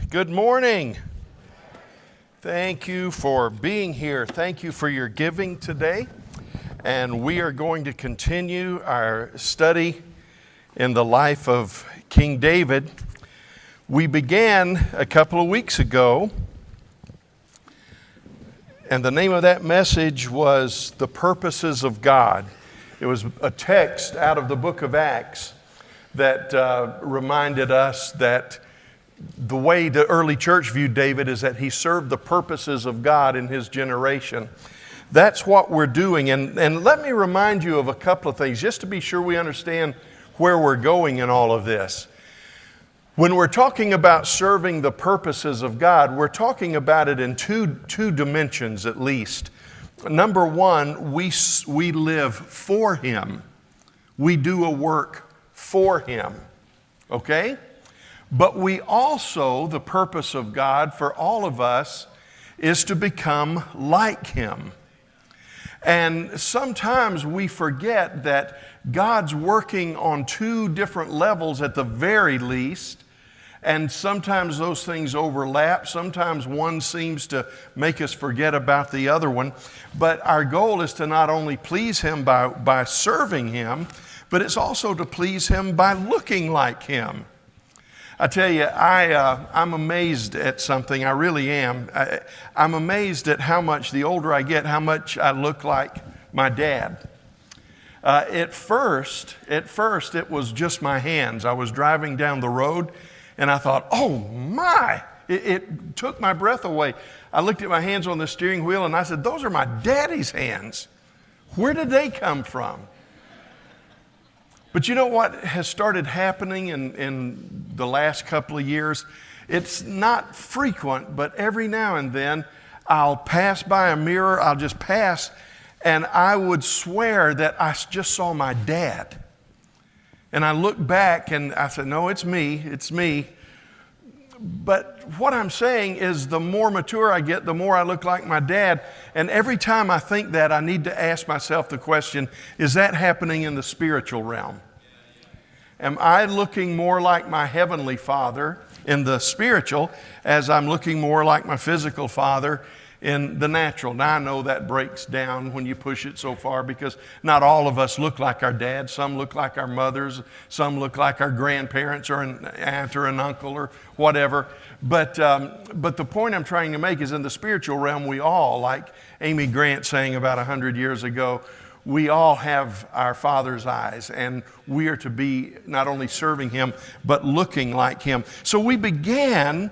Good morning. Thank you for being here. Thank you for your giving today. And we are going to continue our study in the life of King David. We began a couple of weeks ago, and the name of that message was The Purposes of God. It was a text out of the book of Acts that reminded us that the way the early church viewed David is that he served the purposes of God in his generation. That's what we're doing. And let me remind you of a couple of things, just to be sure we understand where we're going in all of this. When we're talking about serving the purposes of God, we're talking about it in two dimensions at least. Number one, we live for Him. We do a work for Him. Okay? But we also, the purpose of God for all of us is to become like Him. And sometimes we forget that God's working on two different levels at the very least, and sometimes those things overlap. Sometimes one seems to make us forget about the other one. But our goal is to not only please Him by serving Him, but it's also to please Him by looking like Him. I tell you, I'm amazed at something. I really am. I'm amazed at how much, the older I get, how much I look like my dad. At first, it was just my hands. I was driving down the road, and I thought, oh my! It took my breath away. I looked at my hands on the steering wheel, and I said, those are my daddy's hands. Where did they come from? But you know what has started happening in the last couple of years? It's not frequent, but every now and then I'll pass by a mirror, I'll just pass, and I would swear that I just saw my dad. And I look back and I said, no, it's me. But what I'm saying is the more mature I get, the more I look like my dad. And every time I think that, I need to ask myself the question, is that happening in the spiritual realm? Am I looking more like my heavenly Father in the spiritual as I'm looking more like my physical father in the natural? Now, I know that breaks down when you push it so far because not all of us look like our dad. Some look like our mothers. Some look like our grandparents or an aunt or an uncle or whatever. But the point I'm trying to make is in the spiritual realm, we all, like Amy Grant sang about 100 years ago, we all have our Father's eyes, and we are to be not only serving Him, but looking like Him. So we began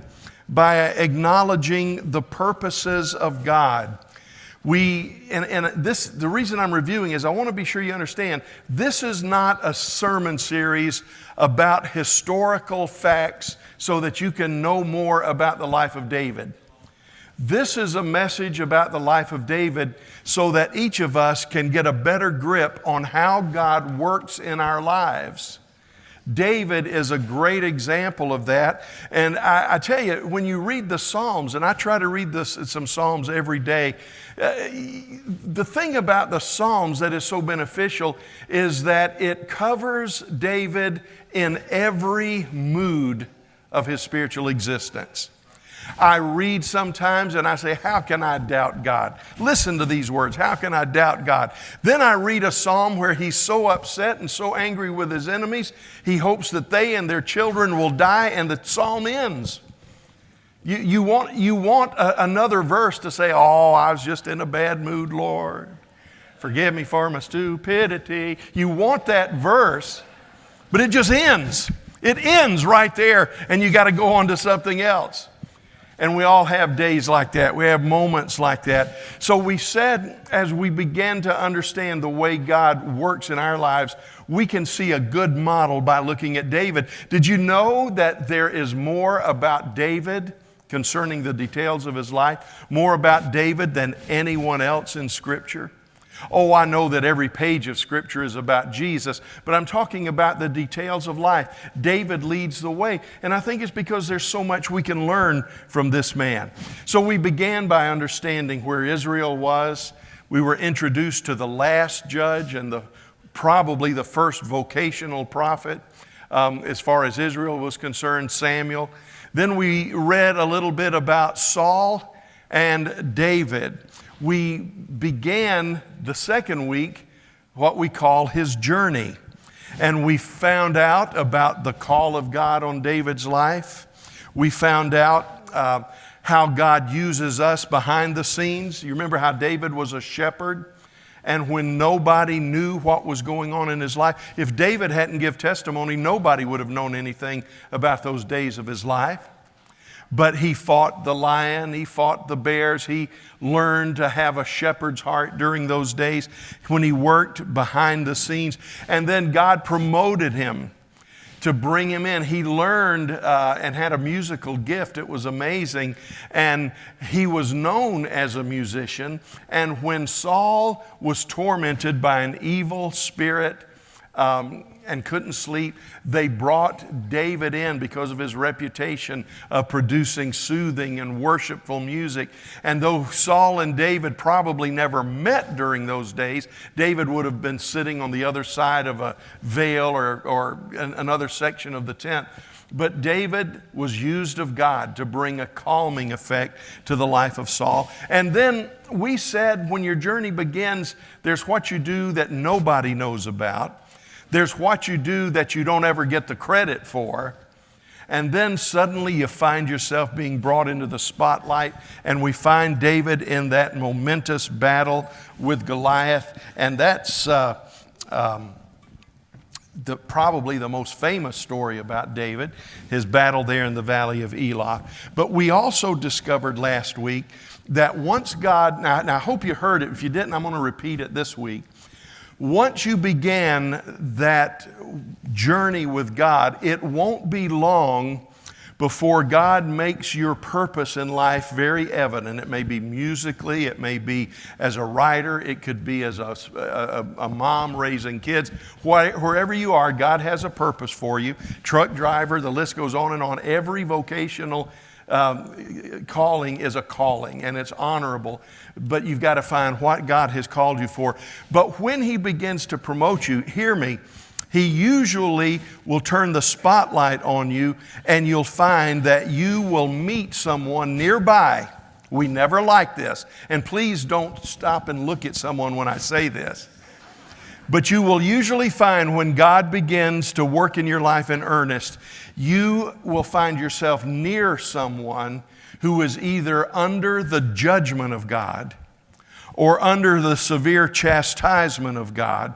by acknowledging the purposes of God. The reason I'm reviewing is I want to be sure you understand, this is not a sermon series about historical facts so that you can know more about the life of David. This is a message about the life of David so that each of us can get a better grip on how God works in our lives. David is a great example of that. And I tell you, when you read the Psalms, and I try to read some Psalms every day, the thing about the Psalms that is so beneficial is that it covers David in every mood of his spiritual existence. I read sometimes and I say, how can I doubt God? Listen to these words, how can I doubt God? Then I read a psalm where he's so upset and so angry with his enemies, he hopes that they and their children will die, and the psalm ends. You want another verse to say, oh, I was just in a bad mood, Lord. Forgive me for my stupidity. You want that verse, but it just ends. It ends right there, and you got to go on to something else. And we all have days like that. We have moments like that. So we said, as we began to understand the way God works in our lives, we can see a good model by looking at David. Did you know that there is more about David concerning the details of his life, more about David than anyone else in Scripture? Oh, I know that every page of Scripture is about Jesus, but I'm talking about the details of life. David leads the way, and I think it's because there's so much we can learn from this man. So we began by understanding where Israel was. We were introduced to the last judge and probably the first vocational prophet as far as Israel was concerned, Samuel. Then we read a little bit about Saul and David. We began the second week what we call his journey. And we found out about the call of God on David's life. We found out how God uses us behind the scenes. You remember how David was a shepherd? And when nobody knew what was going on in his life, if David hadn't given testimony, nobody would have known anything about those days of his life. But he fought the lion, he fought the bears, he learned to have a shepherd's heart during those days when he worked behind the scenes. And then God promoted him to bring him in. He learned and had a musical gift. It was amazing. And he was known as a musician. And when Saul was tormented by an evil spirit and couldn't sleep, they brought David in because of his reputation of producing soothing and worshipful music. And though Saul and David probably never met during those days, David would have been sitting on the other side of a veil or another section of the tent. But David was used of God to bring a calming effect to the life of Saul. And then we said when your journey begins, there's what you do that nobody knows about. There's what you do that you don't ever get the credit for. And then suddenly you find yourself being brought into the spotlight. And we find David in that momentous battle with Goliath. And that's probably the most famous story about David, his battle there in the valley of Elah. But we also discovered last week that once God, now I hope you heard it. If you didn't, I'm going to repeat it this week. Once you began that journey with God, it won't be long before God makes your purpose in life very evident. It may be musically, it may be as a writer, it could be as a mom raising kids. Wherever you are, God has a purpose for you. Truck driver, the list goes on and on. Every vocational calling is a calling, and it's honorable, but you've got to find what God has called you for. But when He begins to promote you, hear me, He usually will turn the spotlight on you, and you'll find that you will meet someone nearby. We never like this, and please don't stop and look at someone when I say this. But you will usually find when God begins to work in your life in earnest, you will find yourself near someone who is either under the judgment of God or under the severe chastisement of God.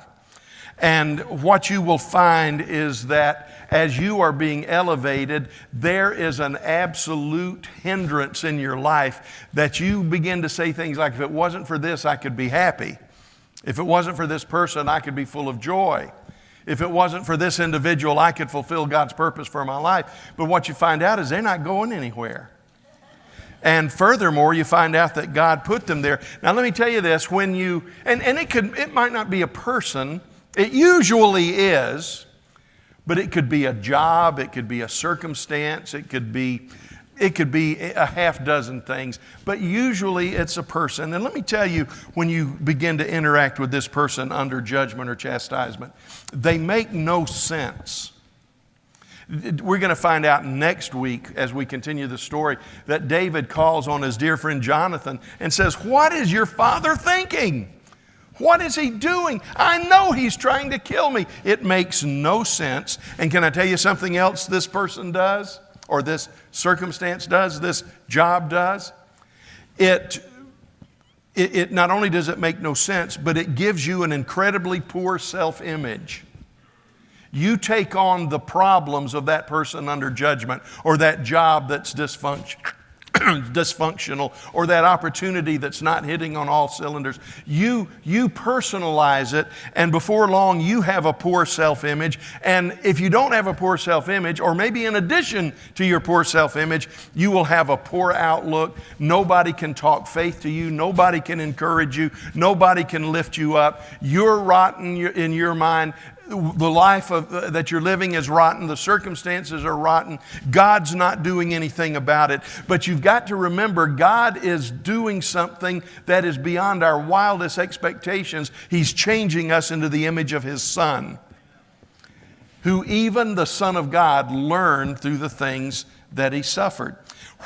And what you will find is that as you are being elevated, there is an absolute hindrance in your life that you begin to say things like, if it wasn't for this, I could be happy. If it wasn't for this person, I could be full of joy. If it wasn't for this individual, I could fulfill God's purpose for my life. But what you find out is they're not going anywhere. And furthermore, you find out that God put them there. Now, let me tell you this, when you, and it might not be a person, it usually is, but it could be a job, it could be a circumstance, it could be a half dozen things, but usually it's a person. And let me tell you, when you begin to interact with this person under judgment or chastisement, they make no sense. We're going to find out next week as we continue the story that David calls on his dear friend Jonathan and says, "What is your father thinking? What is he doing? I know he's trying to kill me." It makes no sense. And can I tell you something else this person does? Or this circumstance does, this job does? It not only does it make no sense, but it gives you an incredibly poor self-image. You take on the problems of that person under judgment, or that job that's dysfunctional, or that opportunity that's not hitting on all cylinders. You personalize it, and before long you have a poor self-image. And if you don't have a poor self-image, or maybe in addition to your poor self-image, you will have a poor outlook. Nobody can talk faith to you. Nobody can encourage you. Nobody can lift you up. You're rotten in your mind. The life that you're living is rotten. The circumstances are rotten. God's not doing anything about it. But you've got to remember, God is doing something that is beyond our wildest expectations. He's changing us into the image of His Son, who even the Son of God learned through the things that he suffered.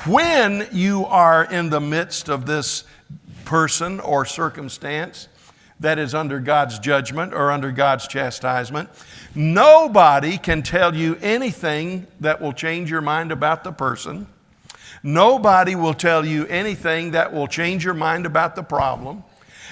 When you are in the midst of this person or circumstance that is under God's judgment or under God's chastisement, nobody can tell you anything that will change your mind about the person. Nobody will tell you anything that will change your mind about the problem.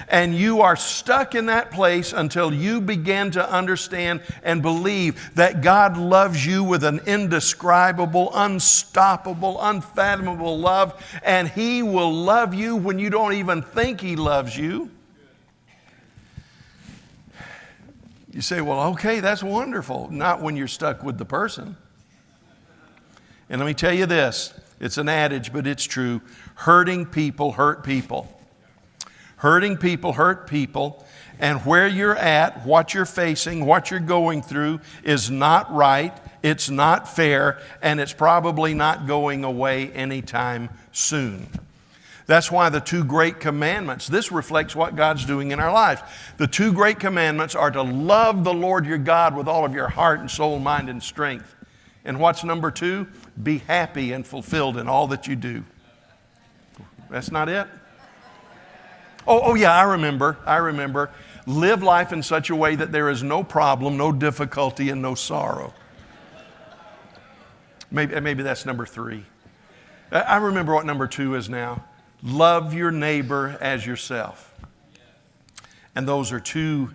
And you are stuck in that place until you begin to understand and believe that God loves you with an indescribable, unstoppable, unfathomable love. And He will love you when you don't even think He loves you. You say, well, okay, that's wonderful. Not when you're stuck with the person. And let me tell you this. It's an adage, but it's true. Hurting people hurt people. Hurting people hurt people. And where you're at, what you're facing, what you're going through is not right. It's not fair. And it's probably not going away anytime soon. That's why the two great commandments, this reflects what God's doing in our lives. The two great commandments are to love the Lord your God with all of your heart and soul, mind, and strength. And what's number 2? Be happy and fulfilled in all that you do. That's not it? Oh yeah, I remember. Live life in such a way that there is no problem, no difficulty, and no sorrow. Maybe that's number 3. I remember what number 2 is now. Love your neighbor as yourself. And those are two.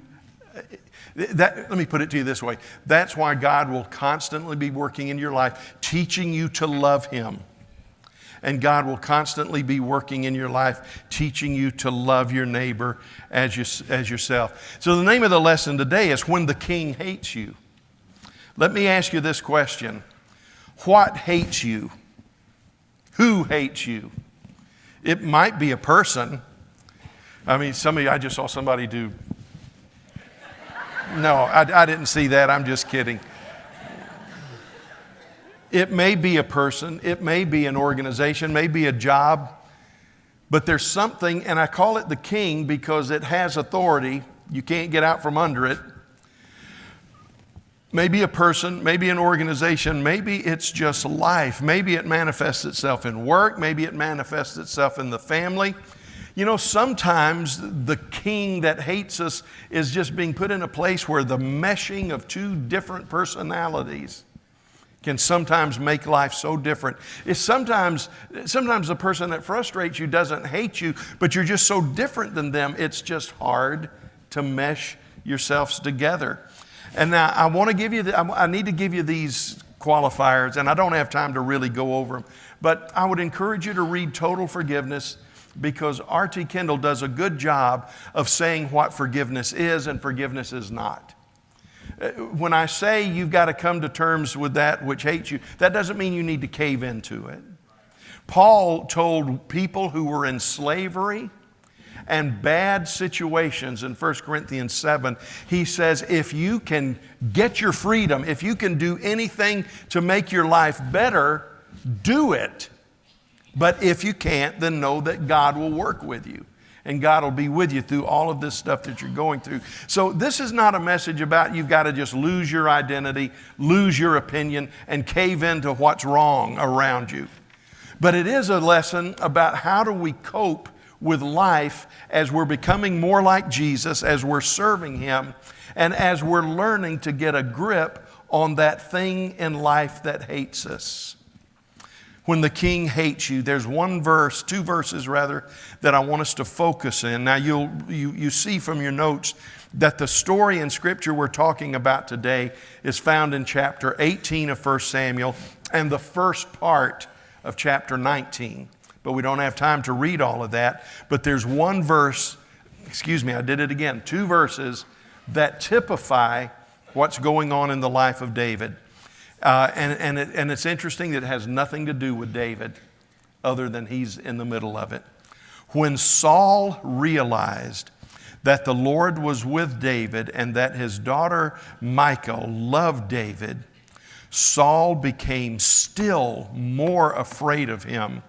Let me put it to you this way. That's why God will constantly be working in your life, teaching you to love Him. And God will constantly be working in your life, teaching you to love your neighbor as yourself. So the name of the lesson today is When the King Hates You. Let me ask you this question. What hates you? Who hates you? It might be a person. I mean, some of you, I just saw somebody do. No, I didn't see that. I'm just kidding. It may be a person. It may be an organization, maybe a job. But there's something, and I call it the king because it has authority. You can't get out from under it. Maybe a person, maybe an organization, maybe it's just life. Maybe it manifests itself in work. Maybe it manifests itself in the family. You know, sometimes the king that hates us is just being put in a place where the meshing of two different personalities can sometimes make life so different. It's sometimes the person that frustrates you doesn't hate you, but you're just so different than them, it's just hard to mesh yourselves together. And now I need to give you these qualifiers, and I don't have time to really go over them, but I would encourage you to read Total Forgiveness, because R.T. Kendall does a good job of saying what forgiveness is and forgiveness is not. When I say you've got to come to terms with that which hates you, that doesn't mean you need to cave into it. Paul told people who were in slavery and bad situations in 1 Corinthians 7, he says, if you can get your freedom, if you can do anything to make your life better, do it. But if you can't, then know that God will work with you. And God will be with you through all of this stuff that you're going through. So this is not a message about you've got to just lose your identity, lose your opinion, and cave into what's wrong around you. But it is a lesson about how do we cope with life as we're becoming more like Jesus, as we're serving Him, and as we're learning to get a grip on that thing in life that hates us. When the king hates you, there's two verses rather, that I want us to focus in. Now you see from your notes that the story in Scripture we're talking about today is found in chapter 18 of 1 Samuel and the first part of chapter 19. But we don't have time to read all of that. But there's two verses that typify what's going on in the life of David. And it's interesting that it has nothing to do with David other than he's in the middle of it. When Saul realized that the Lord was with David and that his daughter Michal loved David, Saul became still more afraid of him,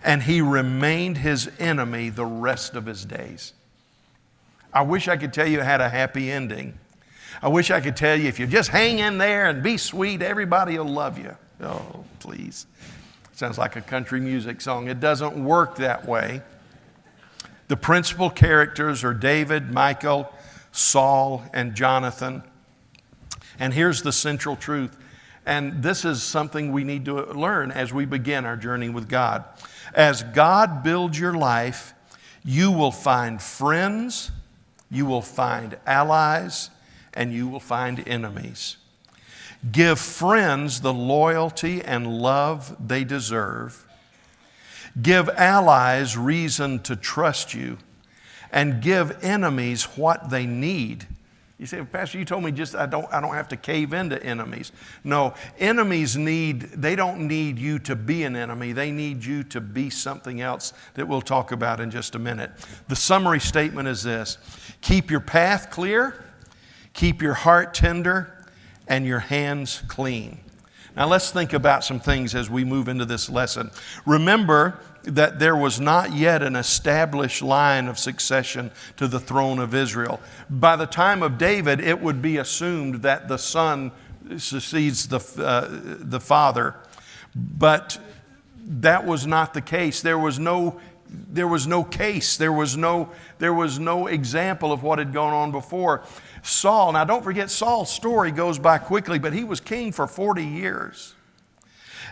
and he remained his enemy the rest of his days. I wish I could tell you it had a happy ending. I wish I could tell you if you just hang in there and be sweet, everybody will love you. Oh, please. Sounds like a country music song. It doesn't work that way. The principal characters are David, Michal, Saul, and Jonathan. And here's the central truth. And this is something we need to learn as we begin our journey with God. As God builds your life, you will find friends, you will find allies, and you will find enemies. Give friends the loyalty and love they deserve. Give allies reason to trust you, and give enemies what they need. You say, Pastor, you told me just I don't have to cave into enemies. No, enemies they don't need you to be an enemy. They need you to be something else that we'll talk about in just a minute. The summary statement is this: keep your path clear, keep your heart tender, and your hands clean. Now let's think about some things as we move into this lesson. Remember that there was not yet an established line of succession to the throne of Israel. By the time of David, it would be assumed that the son succeeds the father. But that was not the case. There was no case. There was no example of what had gone on before. Saul, now don't forget, Saul's story goes by quickly, but he was king for 40 years.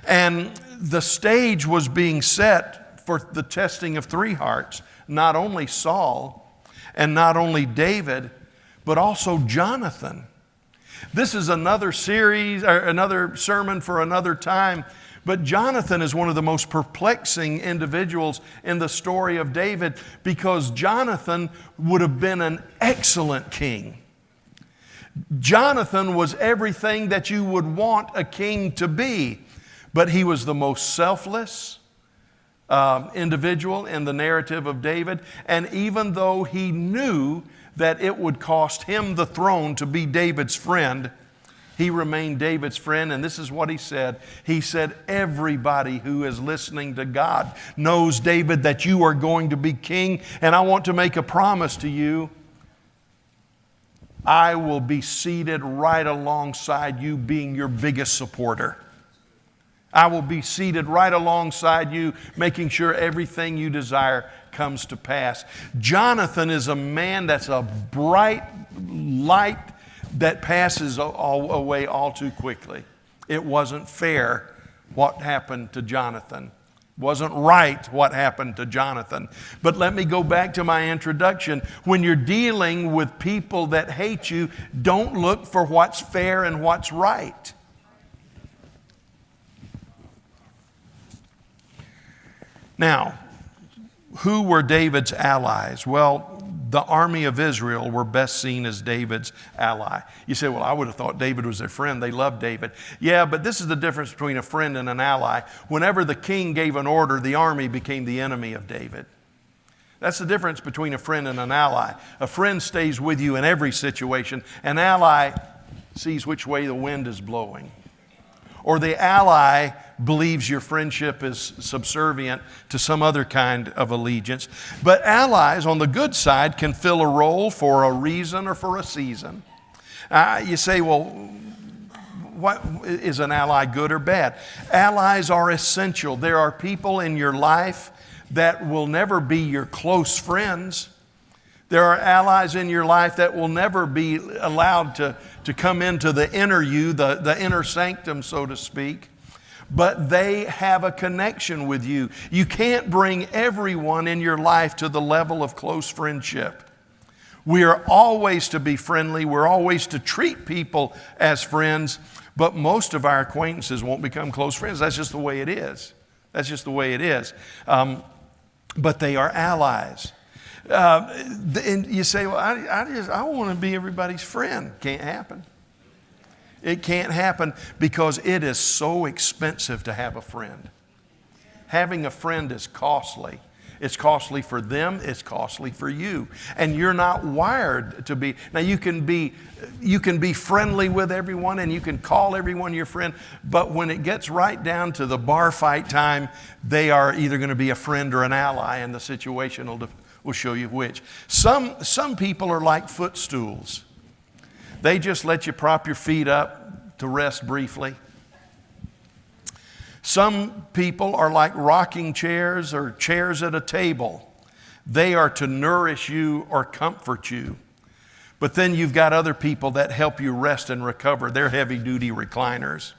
And the stage was being set for the testing of three hearts, not only Saul and not only David, but also Jonathan. This is another series, or another sermon for another time, but Jonathan is one of the most perplexing individuals in the story of David, because Jonathan would have been an excellent king. Jonathan was everything that you would want a king to be, but he was the most selfless individual in the narrative of David. And even though he knew that it would cost him the throne to be David's friend, he remained David's friend. And this is what he said. He said, everybody who is listening to God knows, David, that you are going to be king. And I want to make a promise to you. I will be seated right alongside you, being your biggest supporter. I will be seated right alongside you, making sure everything you desire comes to pass. Jonathan is a man that's a bright light that passes away all too quickly. It wasn't fair what happened to Jonathan. It wasn't right what happened to Jonathan. But let me go back to my introduction. When you're dealing with people that hate you, don't look for what's fair and what's right. Now, who were David's allies? Well, the army of Israel were best seen as David's ally. You say, well, I would have thought David was their friend. They loved David. Yeah, but this is the difference between a friend and an ally. Whenever the king gave an order, the army became the enemy of David. That's the difference between a friend and an ally. A friend stays with you in every situation. An ally sees which way the wind is blowing. Or the ally believes your friendship is subservient to some other kind of allegiance. But allies on the good side can fill a role for a reason or for a season. You say, well, what is an ally, good or bad? Allies are essential. There are people in your life that will never be your close friends. There are allies in your life that will never be allowed to come into the inner you, the inner sanctum, so to speak. But they have a connection with you. You can't bring everyone in your life to the level of close friendship. We are always to be friendly. We're always to treat people as friends. But most of our acquaintances won't become close friends. That's just the way it is. That's just the way it is. But they are allies. And you say, well, I want to be everybody's friend. Can't happen. It can't happen because it is so expensive to have a friend. Having a friend is costly. It's costly for them. It's costly for you. And you're not wired to be. Now you can be friendly with everyone and you can call everyone your friend. But when it gets right down to the bar fight time, they are either going to be a friend or an ally, and the situation will show you which. Some people are like footstools. They just let you prop your feet up to rest briefly. Some people are like rocking chairs or chairs at a table. They are to nourish you or comfort you. But then you've got other people that help you rest and recover. They're heavy-duty recliners.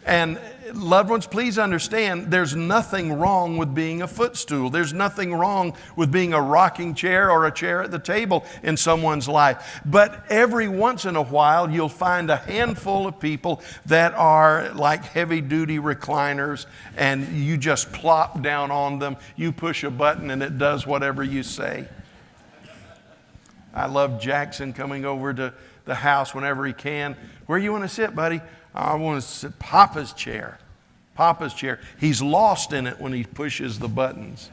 And loved ones, please understand, there's nothing wrong with being a footstool. There's nothing wrong with being a rocking chair or a chair at the table in someone's life. But every once in a while, you'll find a handful of people that are like heavy-duty recliners, and you just plop down on them. You push a button, and it does whatever you say. I love Jackson coming over to the house whenever he can. Where you want to sit, buddy? I want to sit Papa's chair. Papa's chair. He's lost in it when he pushes the buttons.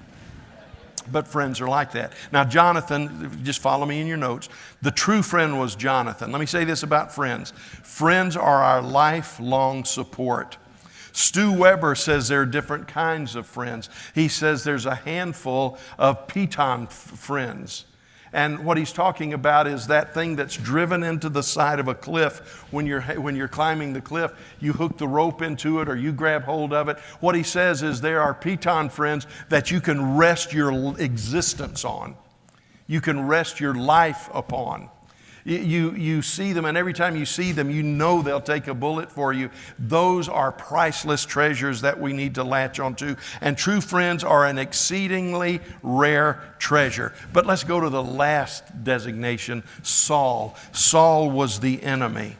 But friends are like that. Now, Jonathan, just follow me in your notes. The true friend was Jonathan. Let me say this about friends. Friends are our lifelong support. Stu Weber says there are different kinds of friends. He says there's a handful of piton friends. And what he's talking about is that thing that's driven into the side of a cliff. When you're climbing the cliff, you hook the rope into it or you grab hold of it. What he says is there are piton friends that you can rest your existence on. You can rest your life upon. You see them, and every time you see them, you know they'll take a bullet for you. Those are priceless treasures that we need to latch onto. And true friends are an exceedingly rare treasure. But let's go to the last designation, Saul. Saul was the enemy.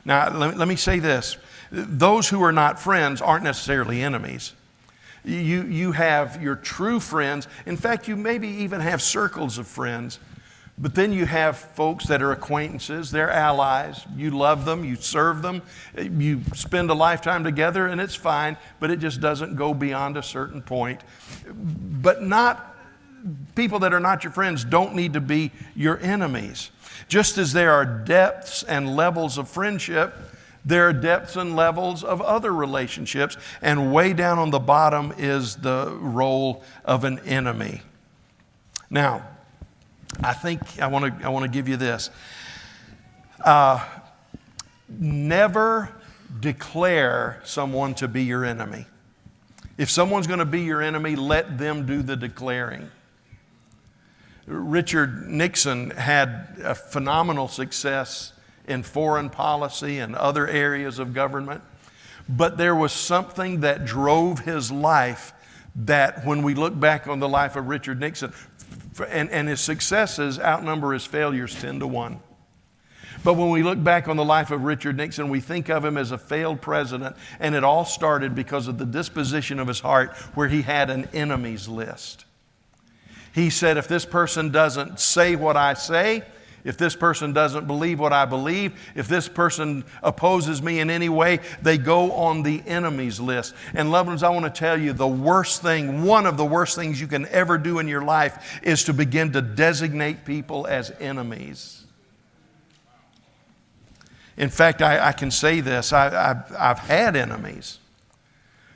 Now, let me say this. Those who are not friends aren't necessarily enemies. You have your true friends. In fact, you maybe even have circles of friends. But then you have folks that are acquaintances, they're allies. You love them, you serve them, you spend a lifetime together, and it's fine, but it just doesn't go beyond a certain point. But people that are not your friends don't need to be your enemies. Just as there are depths and levels of friendship, there are depths and levels of other relationships, and way down on the bottom is the role of an enemy. Now, I think I want to give you this. Never declare someone to be your enemy. If someone's going to be your enemy, let them do the declaring. Richard Nixon had a phenomenal success in foreign policy and other areas of government, but there was something that drove his life that when we look back on the life of Richard Nixon, and his successes outnumber his failures 10-1. But when we look back on the life of Richard Nixon, we think of him as a failed president, and it all started because of the disposition of his heart where he had an enemies list. He said, if this person doesn't say what I say, if this person doesn't believe what I believe, if this person opposes me in any way, they go on the enemies list. And loved ones, I want to tell you one of the worst things you can ever do in your life is to begin to designate people as enemies. In fact, I can say this, I've had enemies.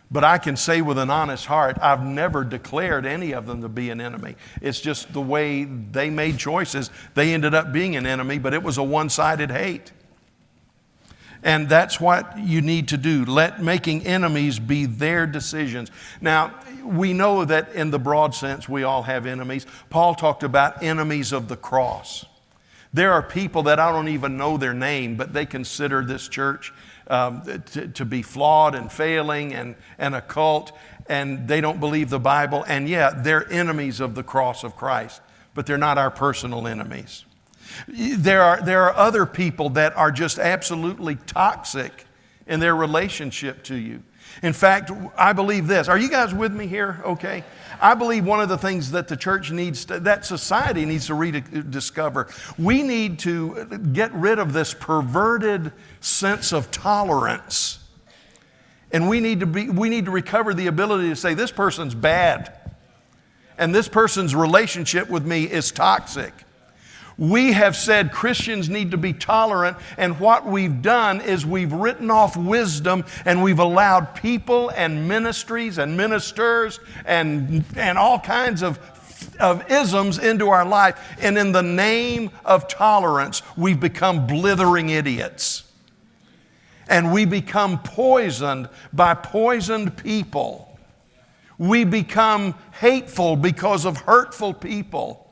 But I can say with an honest heart, I've never declared any of them to be an enemy. It's just the way they made choices. They ended up being an enemy, but it was a one-sided hate. And that's what you need to do. Let making enemies be their decisions. Now, we know that in the broad sense, we all have enemies. Paul talked about enemies of the cross. There are people that I don't even know their name, but they consider this church to be flawed and failing and a cult, and they don't believe the Bible, and they're enemies of the cross of Christ, but they're not our personal enemies. There are other people that are just absolutely toxic in their relationship to you. In fact, I believe this. Are you guys with me here? Okay. I believe one of the things that the church that society needs to rediscover, we need to get rid of this perverted sense of tolerance. And we need to recover the ability to say, this person's bad. And this person's relationship with me is toxic. We have said Christians need to be tolerant, and what we've done is we've written off wisdom, and we've allowed people and ministries and ministers and all kinds of isms into our life. And in the name of tolerance, we've become blithering idiots. And we become poisoned by poisoned people. We become hateful because of hurtful people.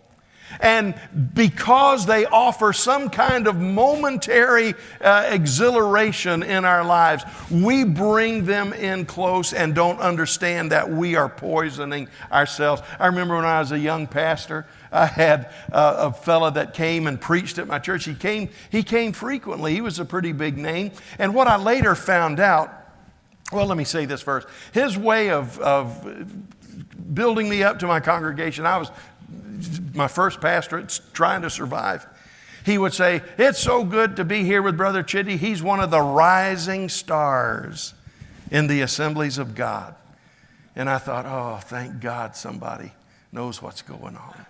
And because they offer some kind of momentary exhilaration in our lives, we bring them in close and don't understand that we are poisoning ourselves. I remember when I was a young pastor, I had a fella that came and preached at my church. He came frequently. He was a pretty big name. And what I later found out, well, let me say this first. His way of building me up to my congregation, I was my first pastorate, trying to survive. He would say, "It's so good to be here with Brother Chitty. He's one of the rising stars in the assemblies of God." And I thought, oh, thank God somebody knows what's going on.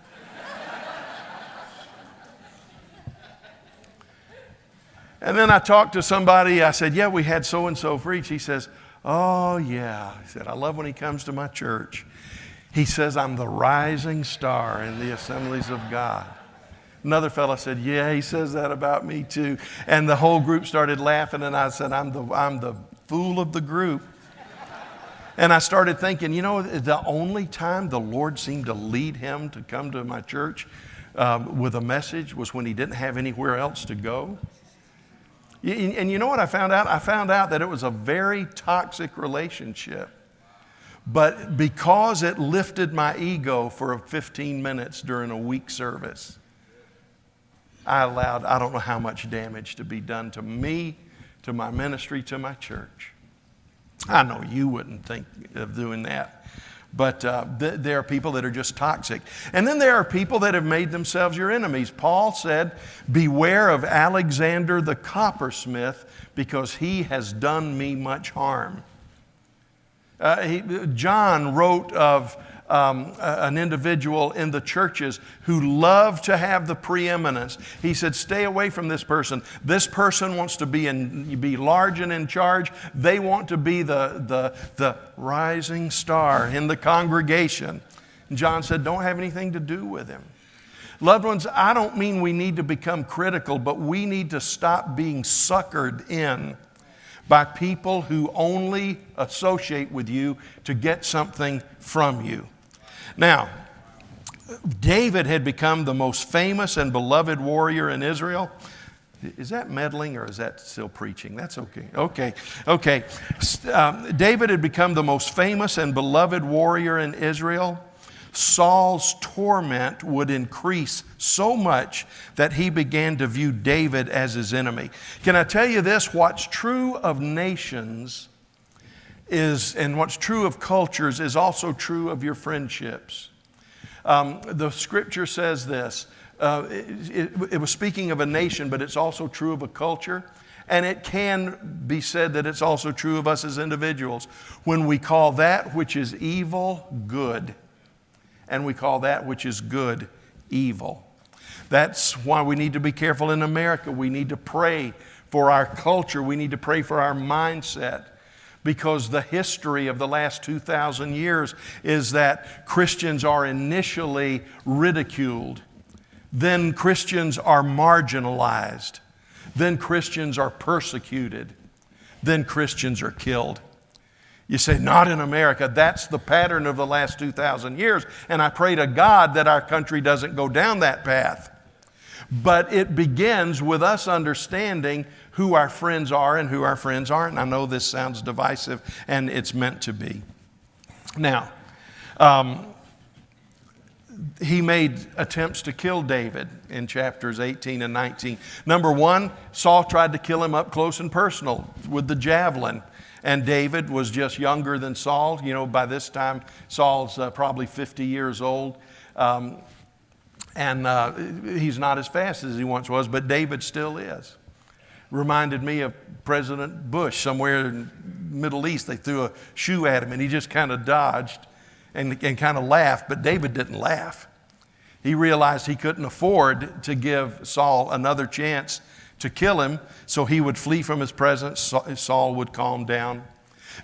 And then I talked to somebody. I said, "Yeah, we had so-and-so preach." He says, "Oh, yeah." He said, "I love when he comes to my church. He says I'm the rising star in the assemblies of God." Another fellow said, "Yeah, he says that about me too." And the whole group started laughing, and I said, I'm the fool of the group. And I started thinking, the only time the Lord seemed to lead him to come to my church with a message was when he didn't have anywhere else to go. And you know what I found out? I found out that it was a very toxic relationship. But because it lifted my ego for 15 minutes during a week service, I allowed, I don't know how much damage to be done to me, to my ministry, to my church. I know you wouldn't think of doing that. But there are people that are just toxic. And then there are people that have made themselves your enemies. Paul said, "Beware of Alexander the coppersmith, because he has done me much harm." John wrote of an individual in the churches who loved to have the preeminence. He said, "Stay away from this person. This person wants to be large and in charge. They want to be the rising star in the congregation." And John said, "Don't have anything to do with him." Loved ones, I don't mean we need to become critical, but we need to stop being suckered in by people who only associate with you to get something from you. Now, David had become the most famous and beloved warrior in Israel. Is that meddling or is that still preaching? That's okay. Okay. David had become the most famous and beloved warrior in Israel. Saul's torment would increase so much that he began to view David as his enemy. Can I tell you this? What's true of nations and what's true of cultures is also true of your friendships. The scripture says this. It was speaking of a nation, but it's also true of a culture. And it can be said that it's also true of us as individuals. When we call that which is evil good, and we call that which is good evil. That's why we need to be careful in America. We need to pray for our culture. We need to pray for our mindset, because the history of the last 2,000 years is that Christians are initially ridiculed. Then Christians are marginalized. Then Christians are persecuted. Then Christians are killed. You say, not in America. That's the pattern of the last 2,000 years. And I pray to God that our country doesn't go down that path. But it begins with us understanding who our friends are and who our friends aren't. And I know this sounds divisive, and it's meant to be. Now, he made attempts to kill David in chapters 18 and 19. Number one, Saul tried to kill him up close and personal with the javelin. And David was just younger than Saul. By this time, Saul's probably 50 years old. And he's not as fast as he once was, but David still is. Reminded me of President Bush. Somewhere in the Middle East, they threw a shoe at him, and he just kind of dodged and kind of laughed. But David didn't laugh. He realized he couldn't afford to give Saul another chance to kill him, so he would flee from his presence. Saul would calm down.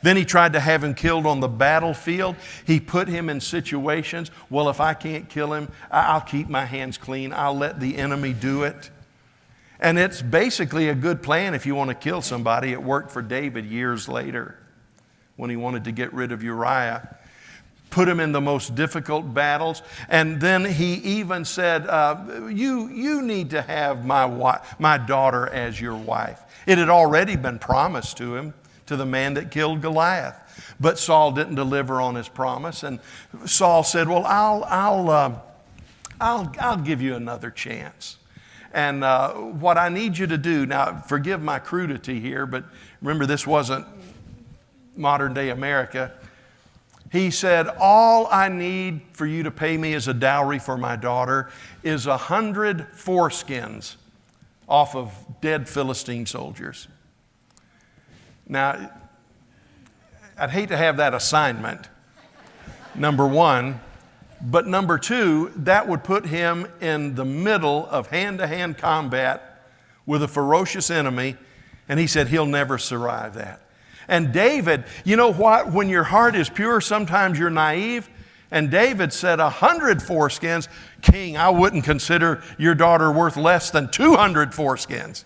Then he tried to have him killed on the battlefield. He put him in situations, well, if I can't kill him, I'll keep my hands clean. I'll let the enemy do it. And it's basically a good plan if you want to kill somebody. It worked for David years later when he wanted to get rid of Uriah. Put him in the most difficult battles. And then he even said, you need to have my daughter as your wife. It had already been promised to him, to the man that killed Goliath. But Saul didn't deliver on his promise. And Saul said, well, I'll give you another chance. And what I need you to do, now forgive my crudity here, but remember this wasn't modern day America. He said, all I need for you to pay me as a dowry for my daughter is 100 foreskins off of dead Philistine soldiers. Now, I'd hate to have that assignment, number one. But number two, that would put him in the middle of hand-to-hand combat with a ferocious enemy. And he said he'll never survive that. And David, you know what? When your heart is pure, sometimes you're naive. And David said, 100 foreskins. King, I wouldn't consider your daughter worth less than 200 foreskins.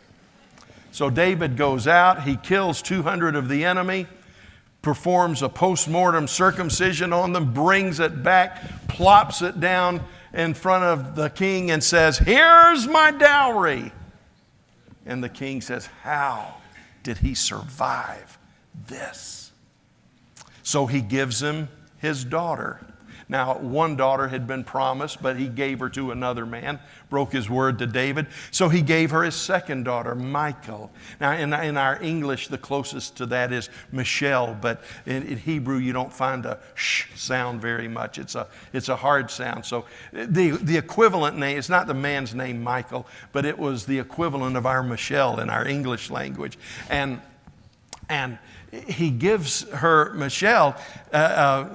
So David goes out. He kills 200 of the enemy, performs a post-mortem circumcision on them, brings it back, plops it down in front of the king and says, here's my dowry. And the king says, how did he survive this? So he gives him his daughter. Now, one daughter had been promised, but he gave her to another man, broke his word to David. So he gave her his second daughter, Michal. Now, in our English, the closest to that is Michelle, but in Hebrew, you don't find a sh sound very much. It's a hard sound. So the equivalent name, it's not the man's name, Michal, but it was the equivalent of our Michelle in our English language. And he gives her Michal, as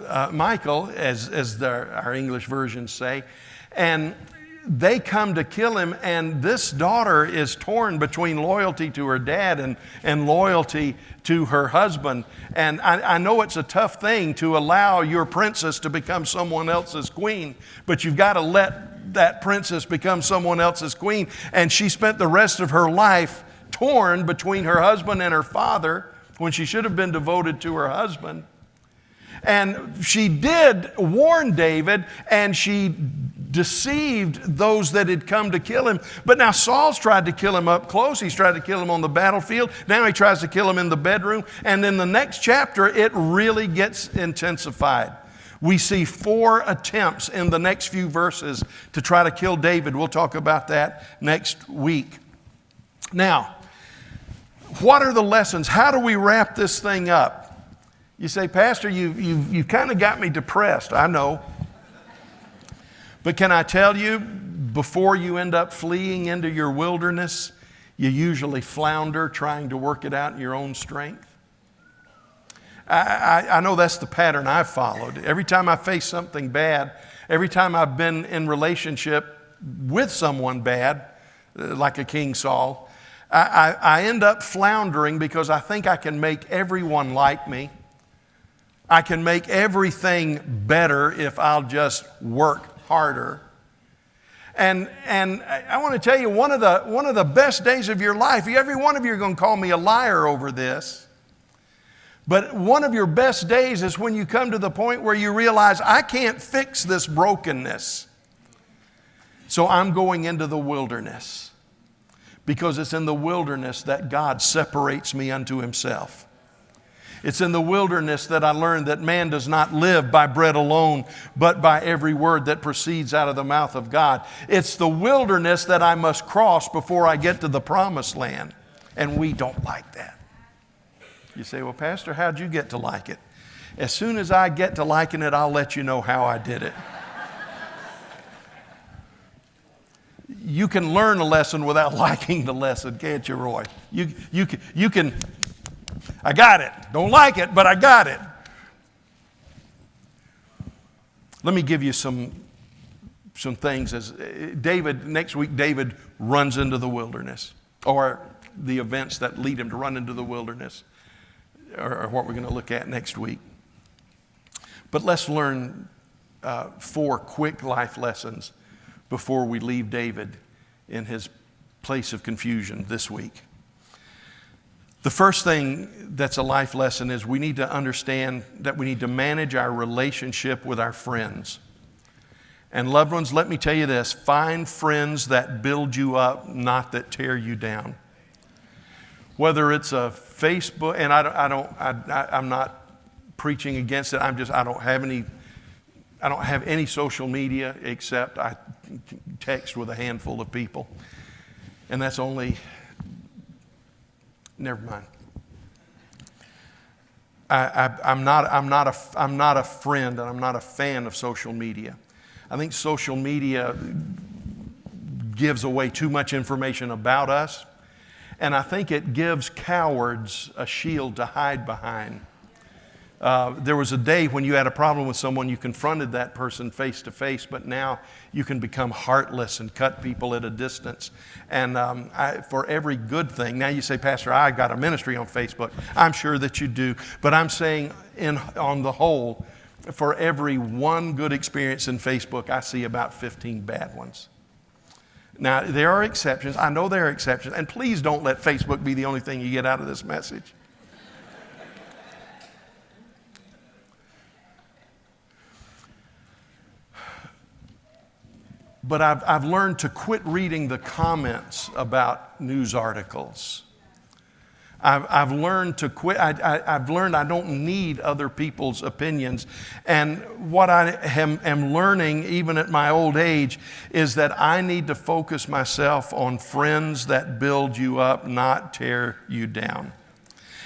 our English versions say, and they come to kill him, and this daughter is torn between loyalty to her dad and loyalty to her husband. And I know it's a tough thing to allow your princess to become someone else's queen, but you've got to let that princess become someone else's queen. And she spent the rest of her life torn between her husband and her father, when she should have been devoted to her husband. And she did warn David, and she deceived those that had come to kill him. But now Saul's tried to kill him up close. He's tried to kill him on the battlefield. Now he tries to kill him in the bedroom. And in the next chapter, it really gets intensified. We see 4 attempts in the next few verses to try to kill David. We'll talk about that next week. Now, what are the lessons? How do we wrap this thing up? You say, Pastor, you've kind of got me depressed. I know. But can I tell you, before you end up fleeing into your wilderness, you usually flounder trying to work it out in your own strength. I know that's the pattern I've followed. Every time I face something bad, every time I've been in relationship with someone bad, like a King Saul, I end up floundering because I think I can make everyone like me. I can make everything better if I'll just work harder. And I want to tell you, one of the best days of your life, every one of you are going to call me a liar over this, but one of your best days is when you come to the point where you realize, I can't fix this brokenness, so I'm going into the wilderness. Because it's in the wilderness that God separates me unto himself. It's in the wilderness that I learned that man does not live by bread alone, but by every word that proceeds out of the mouth of God. It's the wilderness that I must cross before I get to the promised land. And we don't like that. You say, well, Pastor, how'd you get to like it? As soon as I get to liking it, I'll let you know how I did it. You can learn a lesson without liking the lesson, can't you, Roy? You can, I got it. Don't like it, but I got it. Let me give you some things. As David, next week, David runs into the wilderness, or the events that lead him to run into the wilderness, or what we're going to look at next week. But let's learn 4 quick life lessons before we leave David in his place of confusion this week. The first thing that's a life lesson is we need to understand that we need to manage our relationship with our friends. And loved ones, let me tell you this, find friends that build you up, not that tear you down. Whether it's a Facebook, and I'm not preaching against it. I don't have any social media except I text with a handful of people, and that's only. Never mind. I'm not a friend, and I'm not a fan of social media. I think social media gives away too much information about us, and I think it gives cowards a shield to hide behind. There was a day when you had a problem with someone, you confronted that person face to face, but now you can become heartless and cut people at a distance. And for every good thing, now you say, Pastor, I got a ministry on Facebook. I'm sure that you do, but I'm saying on the whole, for every one good experience in Facebook, I see about 15 bad ones. Now, there are exceptions. I know there are exceptions, and please don't let Facebook be the only thing you get out of this message. But I've learned to quit reading the comments about news articles. I've learned to quit. I've learned I don't need other people's opinions. And what I am learning, even at my old age, is that I need to focus myself on friends that build you up, not tear you down.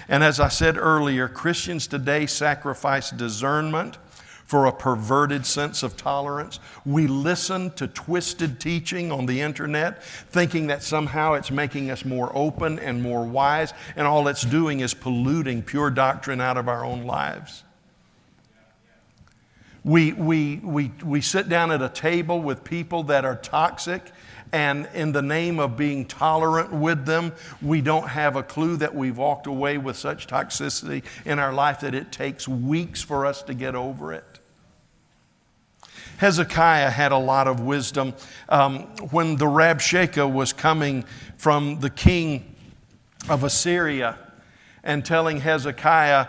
And as I said earlier, Christians today sacrifice discernment for a perverted sense of tolerance. We listen to twisted teaching on the internet, thinking that somehow it's making us more open and more wise, and all it's doing is polluting pure doctrine out of our own lives. We sit down at a table with people that are toxic, and in the name of being tolerant with them, we don't have a clue that we've walked away with such toxicity in our life that it takes weeks for us to get over it. Hezekiah had a lot of wisdom. When the Rabshakeh was coming from the king of Assyria and telling Hezekiah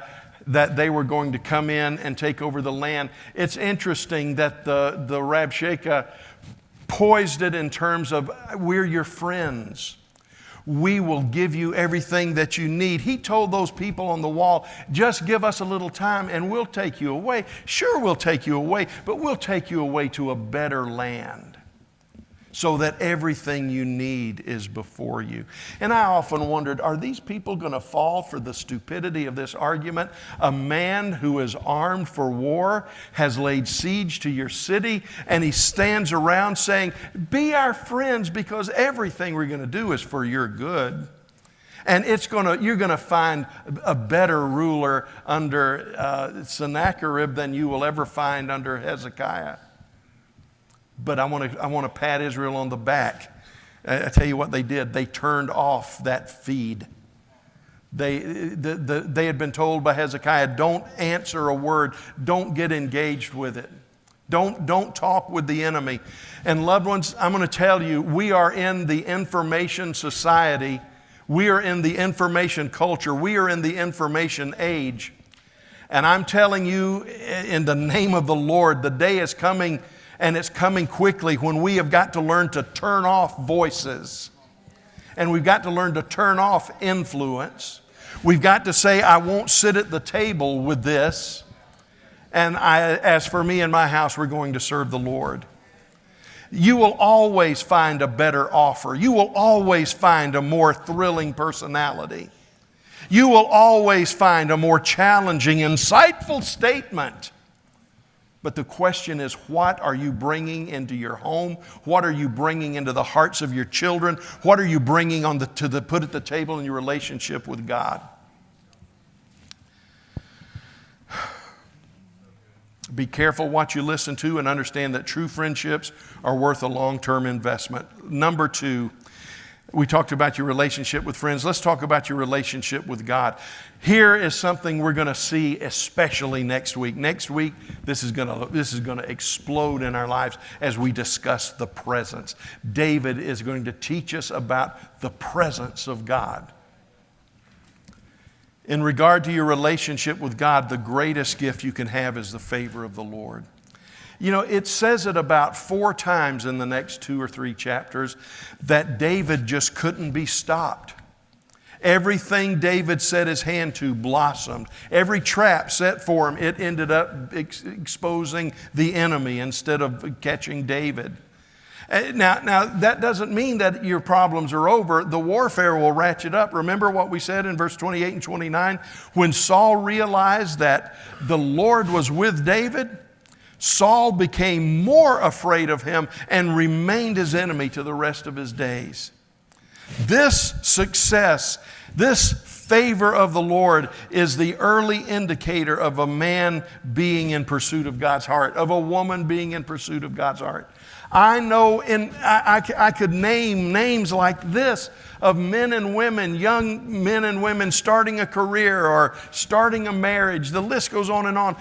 that they were going to come in and take over the land, it's interesting that the Rabshakeh poised it in terms of, we're your friends. We will give you everything that you need. He told those people on the wall, just give us a little time and we'll take you away. Sure, we'll take you away, but we'll take you away to a better land so that everything you need is before you. And I often wondered, are these people going to fall for the stupidity of this argument? A man who is armed for war has laid siege to your city, and he stands around saying, be our friends because everything we're going to do is for your good. And you're going to find a better ruler under Sennacherib than you will ever find under Hezekiah. But I want to pat Israel on the back. I tell you what they did. They turned off that feed. They had been told by Hezekiah, don't answer a word. Don't get engaged with it. Don't talk with the enemy. And loved ones, I'm going to tell you, we are in the information society. We are in the information culture. We are in the information age. And I'm telling you, in the name of the Lord, the day is coming, and it's coming quickly, when we have got to learn to turn off voices. And we've got to learn to turn off influence. We've got to say, I won't sit at the table with this. And as for me and my house, we're going to serve the Lord. You will always find a better offer. You will always find a more thrilling personality. You will always find a more challenging, insightful statement. But the question is, what are you bringing into your home? What are you bringing into the hearts of your children? What are you bringing to put at the table in your relationship with God? Be careful what you listen to, and understand that true friendships are worth a long-term investment. Number two, We talked about your relationship with friends. Let's talk about your relationship with God. Here is something we're going to see especially next week. Next week, this is going to explode in our lives as we discuss the presence. David is going to teach us about the presence of God. In regard to your relationship with God, the greatest gift you can have is the favor of the Lord. You know, it says it about 4 times in the next 2 or 3 chapters that David just couldn't be stopped. Everything David set his hand to blossomed. Every trap set for him, it ended up exposing the enemy instead of catching David. Now, that doesn't mean that your problems are over. The warfare will ratchet up. Remember what we said in verse 28 and 29? When Saul realized that the Lord was with David, Saul became more afraid of him and remained his enemy to the rest of his days. This success, this favor of the Lord is the early indicator of a man being in pursuit of God's heart, of a woman being in pursuit of God's heart. I know, I could name names like this of men and women, young men and women starting a career or starting a marriage. The list goes on and on.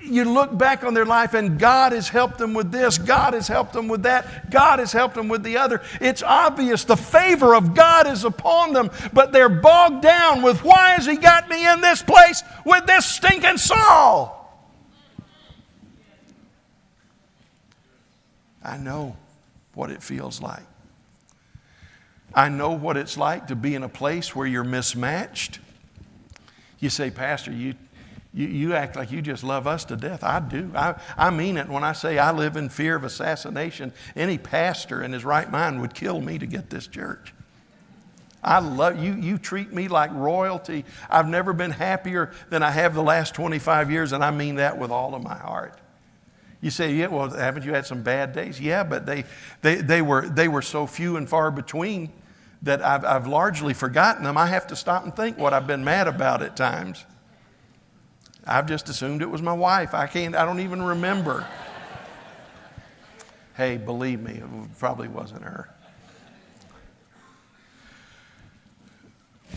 You look back on their life and God has helped them with this, God has helped them with that, God has helped them with the other. It's obvious the favor of God is upon them, but they're bogged down with, why has He got me in this place with this stinking Saul? I know what it feels like. I know what it's like to be in a place where you're mismatched. You say, Pastor, you act like you just love us to death. I do. I mean it when I say I live in fear of assassination. Any pastor in his right mind would kill me to get this church. I love you. You treat me like royalty. I've never been happier than I have the last 25 years, and I mean that with all of my heart. You say, yeah, well, haven't you had some bad days? Yeah, but they were so few and far between that I've largely forgotten them. I have to stop and think what I've been mad about at times. I've just assumed it was my wife. I don't even remember. Hey, believe me, it probably wasn't her.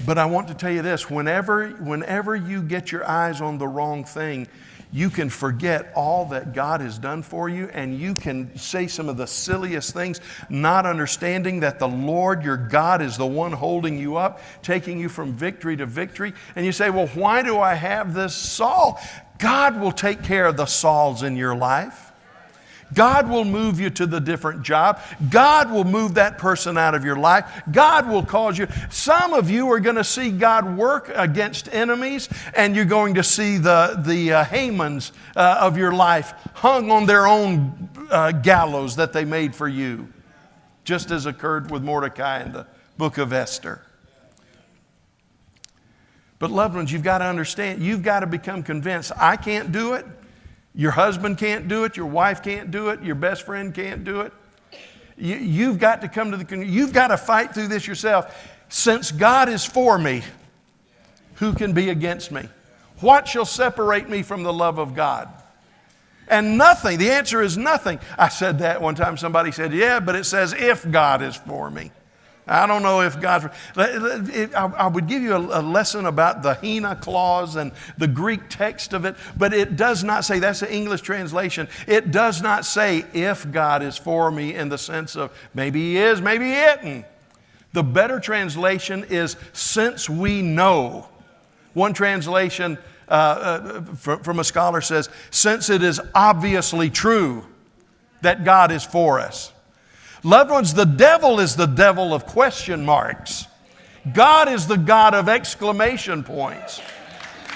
But I want to tell you this, whenever you get your eyes on the wrong thing, you can forget all that God has done for you, and you can say some of the silliest things, not understanding that the Lord your God is the one holding you up, taking you from victory to victory. And you say, well, why do I have this Saul? God will take care of the Sauls in your life. God will move you to the different job. God will move that person out of your life. God will cause you. Some of you are going to see God work against enemies, and you're going to see the Hamans of your life hung on their own gallows that they made for you, just as occurred with Mordecai in the book of Esther. But loved ones, you've got to understand, you've got to become convinced, I can't do it. Your husband can't do it. Your wife can't do it. Your best friend can't do it. You've got to come to you've got to fight through this yourself. Since God is for me, who can be against me? What shall separate me from the love of God? And nothing. The answer is nothing. I said that one time. Somebody said, yeah, but it says if God is for me. I don't know if God... I would give you a lesson about the Hina clause and the Greek text of it, but it does not say, that's the English translation, it does not say if God is for me in the sense of maybe He is, maybe He isn't. The better translation is since we know. One translation from a scholar says, since it is obviously true that God is for us. Loved ones, the devil is the devil of question marks. God is the God of exclamation points.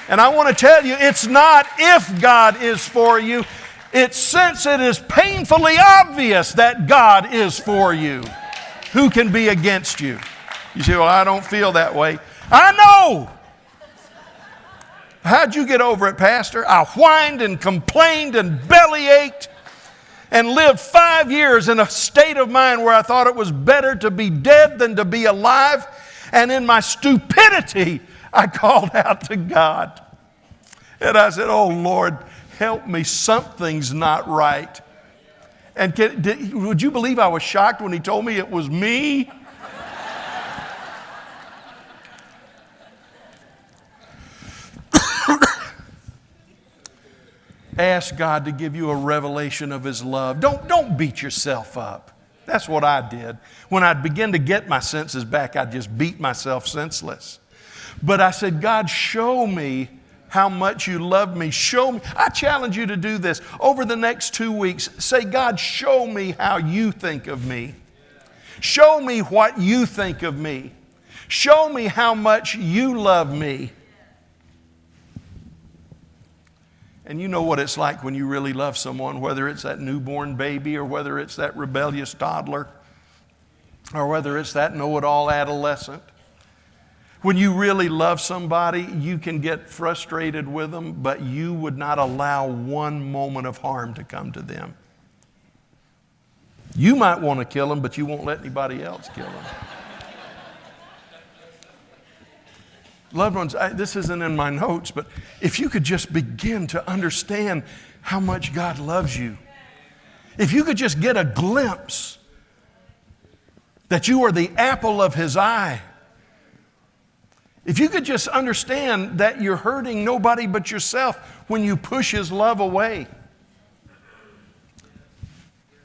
And I want to tell you, it's not if God is for you. It's since it is painfully obvious that God is for you. Who can be against you? You say, well, I don't feel that way. I know. How'd you get over it, Pastor? I whined and complained and bellyached and lived 5 years in a state of mind where I thought it was better to be dead than to be alive. And in my stupidity, I called out to God. And I said, oh, Lord, help me. Something's not right. And would you believe I was shocked when He told me it was me? Ask God to give you a revelation of His love. Don't beat yourself up. That's what I did. When I'd begin to get my senses back, I'd just beat myself senseless. But I said, God, show me how much you love me. Show me. I challenge you to do this. Over the next 2 weeks, say, God, show me how you think of me. Show me what you think of me. Show me how much you love me. And you know what it's like when you really love someone, whether it's that newborn baby or whether it's that rebellious toddler or whether it's that know-it-all adolescent. When you really love somebody, you can get frustrated with them, but you would not allow one moment of harm to come to them. You might want to kill them, but you won't let anybody else kill them. Loved ones, this isn't in my notes, but if you could just begin to understand how much God loves you, if you could just get a glimpse that you are the apple of His eye, if you could just understand that you're hurting nobody but yourself when you push His love away.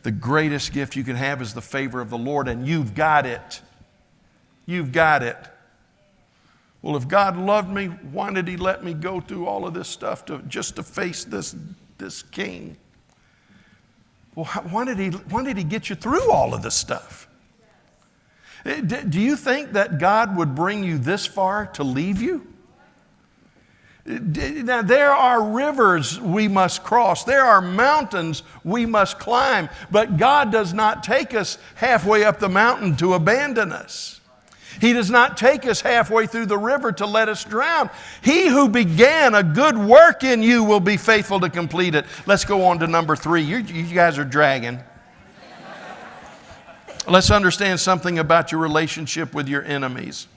The greatest gift you can have is the favor of the Lord, and you've got it. You've got it. Well, if God loved me, why did He let me go through all of this stuff just to face this king? Well, why did he get you through all of this stuff? Do you think that God would bring you this far to leave you? Now, there are rivers we must cross. There are mountains we must climb. But God does not take us halfway up the mountain to abandon us. He does not take us halfway through the river to let us drown. He who began a good work in you will be faithful to complete it. Let's go on to number 3. You guys are dragging. Let's understand something about your relationship with your enemies.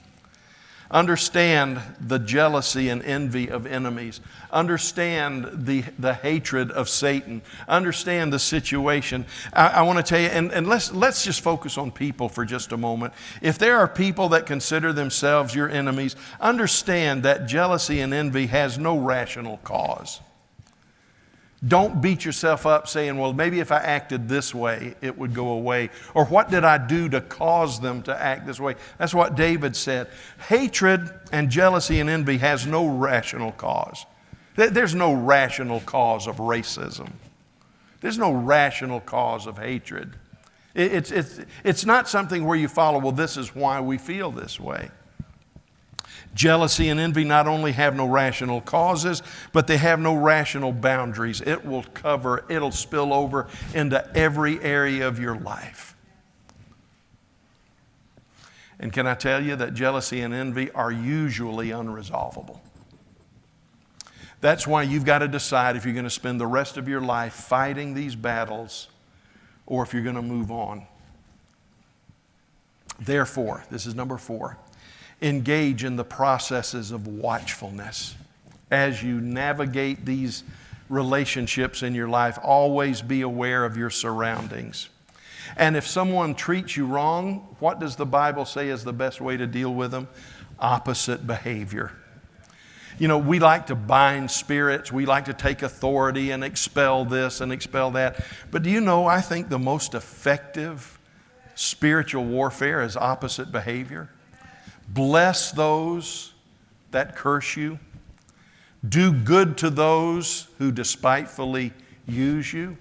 Understand the jealousy and envy of enemies. Understand the hatred of Satan. Understand the situation. I want to tell you, and let's just focus on people for just a moment. If there are people that consider themselves your enemies, understand that jealousy and envy has no rational cause. Don't beat yourself up saying, well, maybe if I acted this way, it would go away. Or what did I do to cause them to act this way? That's what David said. Hatred and jealousy and envy has no rational cause. There's no rational cause of racism. There's no rational cause of hatred. It's not something where you follow, well, this is why we feel this way. Jealousy and envy not only have no rational causes, but they have no rational boundaries. It'll spill over into every area of your life. And can I tell you that jealousy and envy are usually unresolvable? That's why you've got to decide if you're going to spend the rest of your life fighting these battles or if you're going to move on. Therefore, this is number 4. Engage in the processes of watchfulness. As you navigate these relationships in your life, always be aware of your surroundings. And if someone treats you wrong, what does the Bible say is the best way to deal with them? Opposite behavior. You know, we like to bind spirits. We like to take authority and expel this and expel that. But do you know, I think the most effective spiritual warfare is opposite behavior. Bless those that curse you. Do good to those who despitefully use you.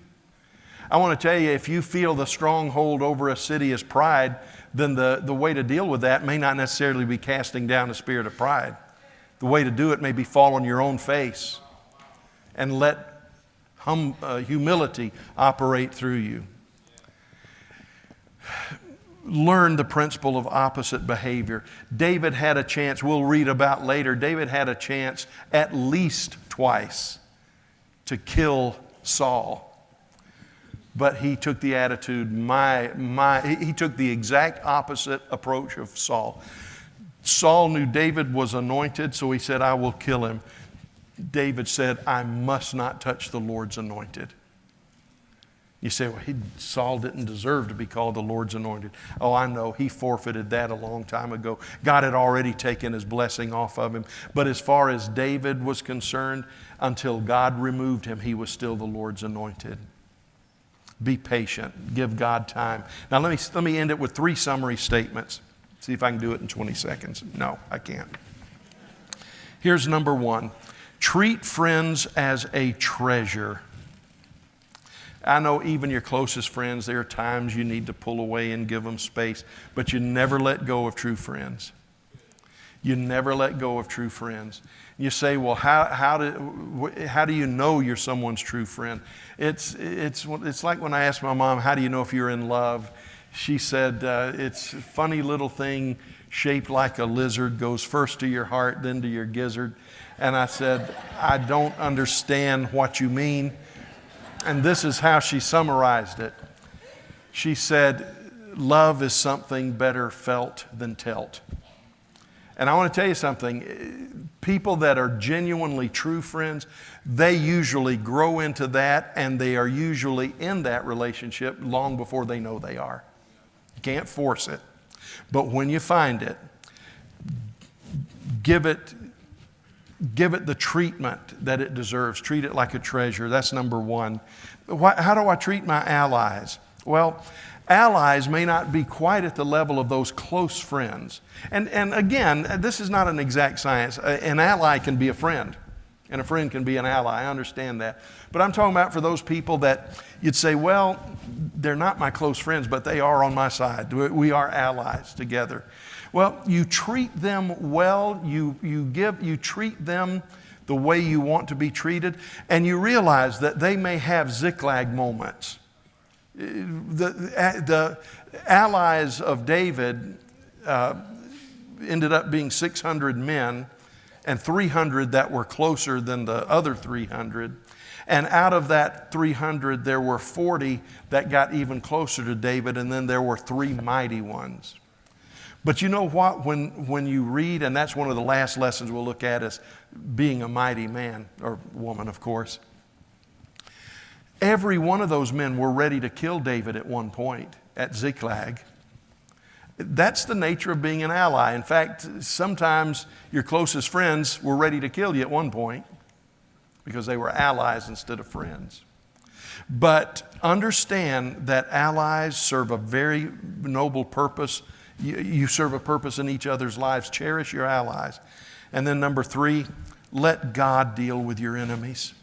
I want to tell you, if you feel the stronghold over a city is pride, then the way to deal with that may not necessarily be casting down the spirit of pride. The way to do it may be fall on your own face and let humility operate through you. Learn the principle of opposite behavior. David had a chance, we'll read about later, David had a chance at least twice to kill Saul. But he took the attitude, he took the exact opposite approach of Saul. Saul knew David was anointed, so he said, I will kill him. David said, I must not touch the Lord's anointed. You say, well, Saul didn't deserve to be called the Lord's anointed. Oh, I know. He forfeited that a long time ago. God had already taken his blessing off of him. But as far as David was concerned, until God removed him, he was still the Lord's anointed. Be patient. Give God time. Now, let me end it with 3 summary statements. See if I can do it in 20 seconds. No, I can't. Here's number 1. Treat friends as a treasure. I know even your closest friends, there are times you need to pull away and give them space, but you never let go of true friends. You never let go of true friends. You say, well, how do you know you're someone's true friend? It's like when I asked my mom, how do you know if you're in love? She said, it's a funny little thing shaped like a lizard, goes first to your heart, then to your gizzard. And I said, I don't understand what you mean. And this is how she summarized it. She said, love is something better felt than telt. And I want to tell you something. People that are genuinely true friends, they usually grow into that, and they are usually in that relationship long before they know they are. You can't force it. But when you find it, give it the treatment that it deserves. Treat it like a treasure. That's number 1. How do I treat my allies? Well, allies may not be quite at the level of those close friends. And again, this is not an exact science. An ally can be a friend, and a friend can be an ally. I understand that. But I'm talking about for those people that you'd say, well, they're not my close friends, but they are on my side. We are allies together. Well, you treat them well, you treat them the way you want to be treated, and you realize that they may have Ziklag moments. The allies of David ended up being 600 men, and 300 that were closer than the other 300. And out of that 300, there were 40 that got even closer to David, and then there were 3 mighty ones. But you know what? When you read, and that's one of the last lessons we'll look at, is being a mighty man, or woman, of course. Every one of those men were ready to kill David at one point at Ziklag. That's the nature of being an ally. In fact, sometimes your closest friends were ready to kill you at one point because they were allies instead of friends. But understand that allies serve a very noble purpose. You serve a purpose in each other's lives. Cherish your allies. And then number 3, let God deal with your enemies.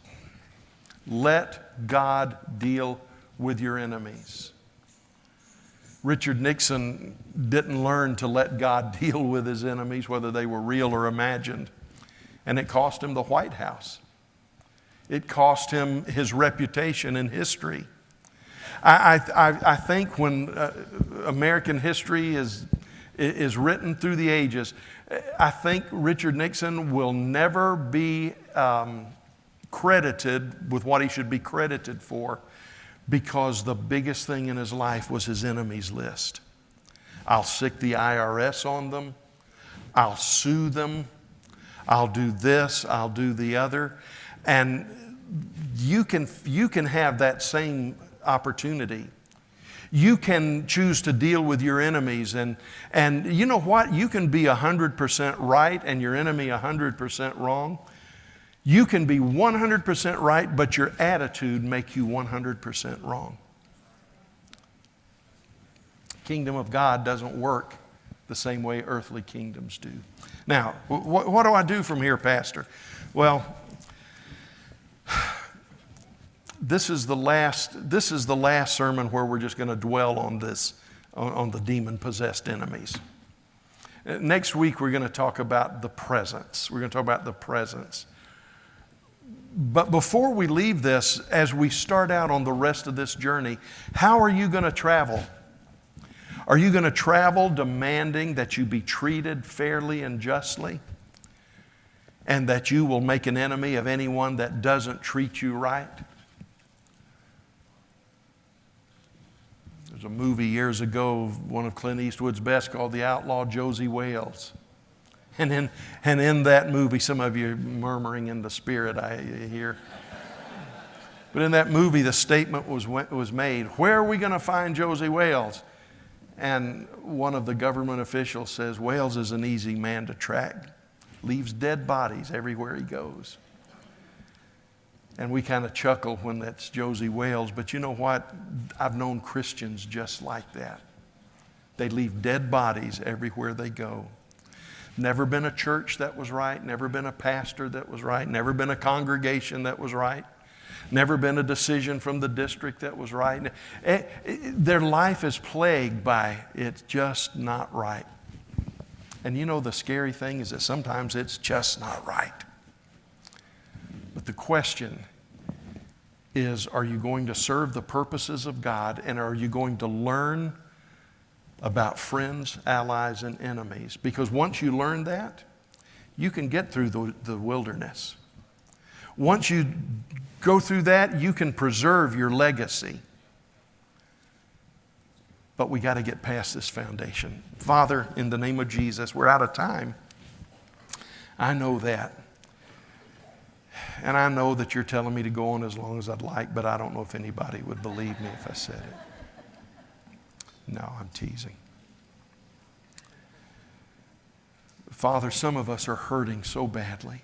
Let God deal with your enemies. Richard Nixon didn't learn to let God deal with his enemies, whether they were real or imagined. And it cost him the White House. It cost him his reputation in history. I think when American history is written through the ages, I think Richard Nixon will never be credited with what he should be credited for, because the biggest thing in his life was his enemies list. I'll sick the IRS on them. I'll sue them. I'll do this. I'll do the other. And you can have that same opportunity. You can choose to deal with your enemies, and you know what? You can be 100% right and your enemy 100% wrong. You can be 100% right, but your attitude make you 100% wrong. Kingdom of God doesn't work the same way earthly kingdoms do. Now, what do I do from here, Pastor? Well, this is the last sermon where we're just going to dwell on this, on the demon-possessed enemies. Next week, we're going to talk about the presence. We're going to talk about the presence. But before we leave this, as we start out on the rest of this journey, how are you going to travel? Are you going to travel demanding that you be treated fairly and justly, and that you will make an enemy of anyone that doesn't treat you right? There's a movie years ago, one of Clint Eastwood's best, called The Outlaw Josie Wales. And in that movie, some of you are murmuring in the spirit, I hear. But in that movie, the statement was made, where are we going to find Josie Wales? And one of the government officials says, Wales is an easy man to track. Leaves dead bodies everywhere he goes. And we kind of chuckle when that's Josie Wales, but you know what? I've known Christians just like that. They leave dead bodies everywhere they go. Never been a church that was right, never been a pastor that was right, never been a congregation that was right, never been a decision from the district that was right. Their life is plagued by it's just not right. And you know the scary thing is that sometimes it's just not right. But the question is, are you going to serve the purposes of God, and are you going to learn about friends, allies, and enemies? Because once you learn that, you can get through the wilderness. Once you go through that, you can preserve your legacy. But we got to get past this foundation. Father, in the name of Jesus, we're out of time. I know that. And I know that you're telling me to go on as long as I'd like, but I don't know if anybody would believe me if I said it. No, I'm teasing. Father, some of us are hurting so badly.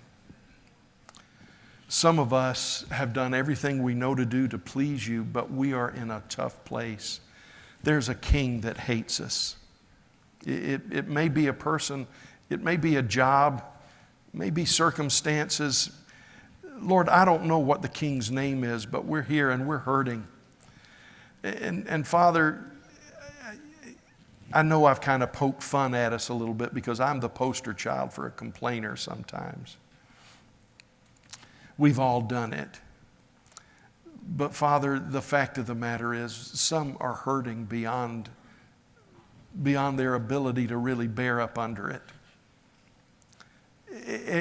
Some of us have done everything we know to do to please you, but we are in a tough place. There's a king that hates us. It may be a person, it may be a job, maybe circumstances. Lord, I don't know what the king's name is, but we're here and we're hurting. And Father, I know I've kind of poked fun at us a little bit because I'm the poster child for a complainer sometimes. We've all done it. But Father, the fact of the matter is some are hurting beyond their ability to really bear up under it.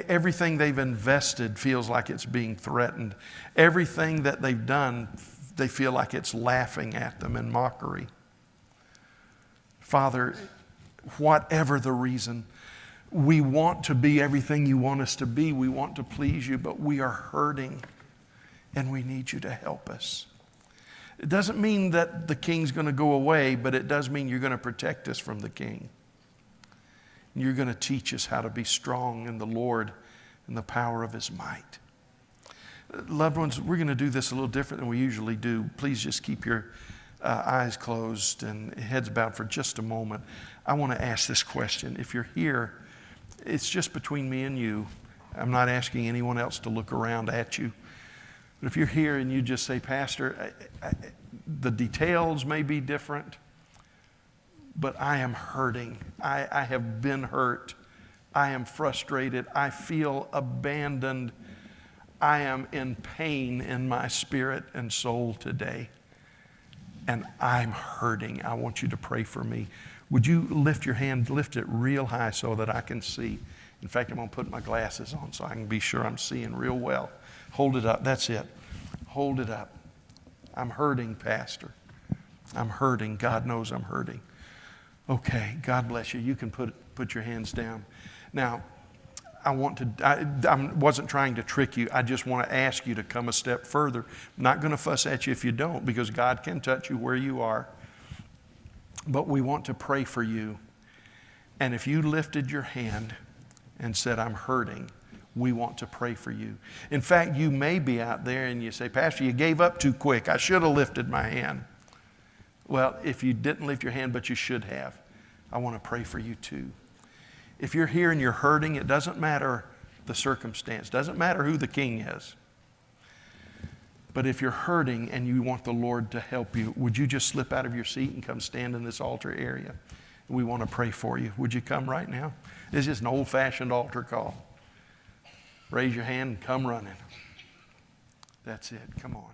Everything they've invested feels like it's being threatened. Everything that they've done, they feel like it's laughing at them in mockery. Father, whatever the reason, we want to be everything you want us to be. We want to please you, but we are hurting and we need you to help us. It doesn't mean that the king's going to go away, but it does mean you're going to protect us from the king. You're going to teach us how to be strong in the Lord and the power of his might. Loved ones, we're going to do this a little different than we usually do. Please just keep your eyes closed and heads bowed for just a moment. I want to ask this question. If you're here, it's just between me and you. I'm not asking anyone else to look around at you. But if you're here and you just say, Pastor, the details may be different, but I am hurting. I have been hurt. I am frustrated. I feel abandoned. I am in pain in my spirit and soul today. And I'm hurting. I want you to pray for me. Would you lift your hand, lift it real high so that I can see? In fact, I'm going to put my glasses on so I can be sure I'm seeing real well. Hold it up. That's it. Hold it up. I'm hurting, Pastor. I'm hurting. God knows I'm hurting. Okay, God bless you. You can put your hands down. Now, I wasn't trying to trick you. I just want to ask you to come a step further. I'm not going to fuss at you if you don't, because God can touch you where you are. But we want to pray for you. And if you lifted your hand and said, I'm hurting, we want to pray for you. In fact, you may be out there and you say, Pastor, you gave up too quick. I should have lifted my hand. Well, if you didn't lift your hand, but you should have, I want to pray for you too. If you're here and you're hurting, it doesn't matter the circumstance. It doesn't matter who the king is. But if you're hurting and you want the Lord to help you, would you just slip out of your seat and come stand in this altar area? We want to pray for you. Would you come right now? This is just an old-fashioned altar call. Raise your hand and come running. That's it. Come on.